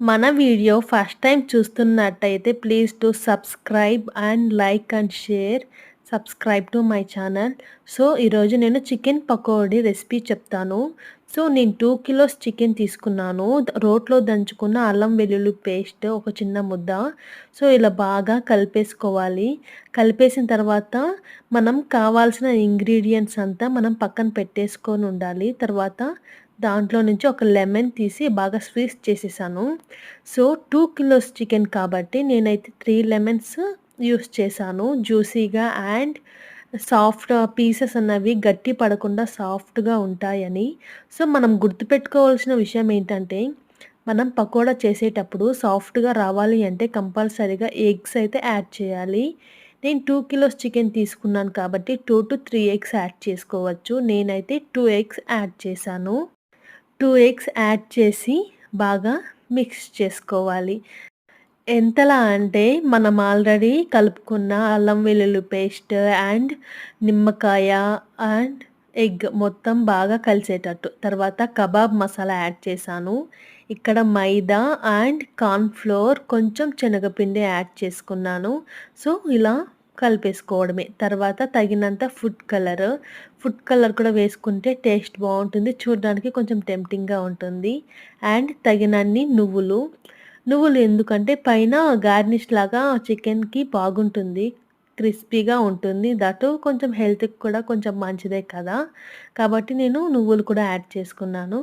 మన video first time చూస్తున్నట్టయితే please do subscribe and like and share. Subscribe to my channel. So, ఈరోజు నేను chicken pakodi recipe చెప్తాను. So, నేను 2 కిలోస్ చికెన్ తీసుకున్నాను. రోట్లో దంచుకున్న అల్లం వెల్లుల్లి పేస్ట్ ఒక చిన్న ముద్ద. సో, ఇలా బాగా కలిపేసుకోవాలి. కలిపేసిన తర్వాత మనం కావాల్సిన ఇంగ్రీడియంట్స్ అంతా మనం పక్కన పెట్టేసుకొని ఉండాలి. తర్వాత దాంట్లో నుంచి ఒక లెమన్ తీసి బాగా స్క్వీజ్ చేసేసాను. సో, 2 కిలోస్ చికెన్ కాబట్టి నేనైతే 3 లెమన్స్ యూజ్ చేశాను. జ్యూసీగా అండ్ సాఫ్ట్ పీసెస్ అన్నవి గట్టి పడకుండా సాఫ్ట్‌గా ఉంటాయని. సో, మనం గుర్తుపెట్టుకోవాల్సిన విషయం ఏంటంటే, మనం పకోడా చేసేటప్పుడు సాఫ్ట్‌గా రావాలి అంటే కంపల్సరీగా ఎగ్స్ అయితే యాడ్ చేయాలి. నేను 2 కిలోస్ చికెన్ తీసుకున్నాను కాబట్టి 2-3 ఎగ్స్ యాడ్ చేసుకోవచ్చు. నేనైతే 2 ఎగ్స్ యాడ్ చేశాను. 2 ఎగ్స్ యాడ్ చేసి బాగా మిక్స్ చేసుకోవాలి. ఎంతలా అంటే మనం ఆల్రెడీ కలుపుకున్న అల్లం వెల్లుల్లి పేస్ట్ అండ్ నిమ్మకాయ అండ్ ఎగ్ మొత్తం బాగా కలిసేటట్టు. తర్వాత కబాబ్ మసాలా యాడ్ చేశాను. ఇక్కడ మైదా అండ్ కార్న్ ఫ్లోర్ కొంచెం శనగపిండి యాడ్ చేసుకున్నాను. సో, ఇలా కలిపేసుకోవడమే. తర్వాత తగినంత ఫుడ్ కలర్ కూడా వేసుకుంటే టేస్ట్ బావుంటుంది. చూడడానికి కొంచెం టెంప్టింగ్‌గా ఉంటుంది. అండ్ తగినన్ని నువ్వులు ఎందుకంటే పైన గార్నిష్ లాగా చికెన్‌కి బాగుంటుంది. క్రిస్పీగా ఉంటుంది. దట్ కొంచెం హెల్త్‌కి కూడా కొంచెం మంచిదే కదా! కాబట్టి నేను నువ్వులు కూడా యాడ్ చేసుకున్నాను.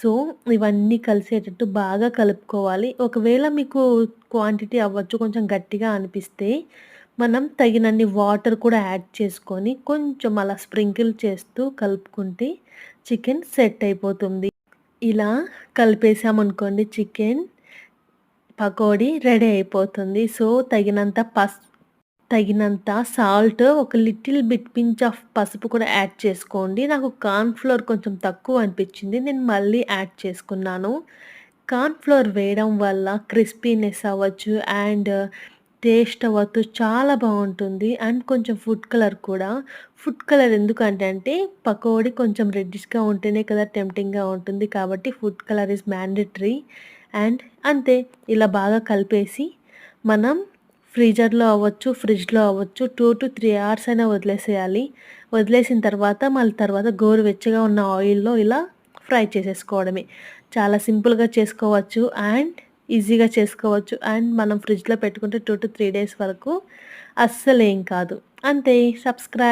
సో, ఇవన్నీ కలిసేటట్టు బాగా కలుపుకోవాలి. ఒకవేళ మీకు క్వాంటిటీ అవ్వచ్చు కొంచెం గట్టిగా అనిపిస్తే మనం తగినన్ని వాటర్ కూడా యాడ్ చేసుకొని కొంచెం అలా స్ప్రింకిల్ చేస్తూ కలుపుకుంటే చికెన్ సెట్ అయిపోతుంది. ఇలా కలిపేసామనుకోండి చికెన్ పకోడీ రెడీ అయిపోతుంది. సో, తగినంత సాల్ట్, ఒక లిటిల్ బిట్ పించ్ ఆఫ్ పసుపు కూడా యాడ్ చేసుకోండి. నాకు కార్న్ ఫ్లోర్ కొంచెం తక్కువ అనిపించింది. నేను మళ్ళీ యాడ్ చేసుకున్నాను. కార్న్ ఫ్లోర్ వేయడం వల్ల క్రిస్పీనెస్ అవ్వచ్చు అండ్ టేస్ట్ అవ్వచ్చు చాలా బావుంటుంది. అండ్ కొంచెం ఫుడ్ కలర్ కూడా. ఫుడ్ కలర్ ఎందుకంటే పకోడీ కొంచెం రెడ్డిష్‌గా ఉంటేనే కదా టెంప్టింగ్‌గా ఉంటుంది. కాబట్టి food colour is mandatory. And అంతే ఇలా బాగా కలిపేసి మనం ఫ్రీజర్‌లో అవ్వచ్చు, ఫ్రిడ్జ్‌లో అవ్వచ్చు 2-3 అవర్స్ అయినా వదిలేసేయాలి. వదిలేసిన తర్వాత గోరువెచ్చగా ఉన్న ఆయిల్‌లో ఇలా ఫ్రై చేసేసుకోవడమే. చాలా సింపుల్‌గా చేసుకోవచ్చు అండ్ ఈజీగా చేసుకోవచ్చు. అండ్ మనం ఫ్రిడ్జ్‌లో పెట్టుకుంటే 2-3 డేస్ వరకు అస్సలేం కాదు. అంతే. సబ్స్క్రైబ్.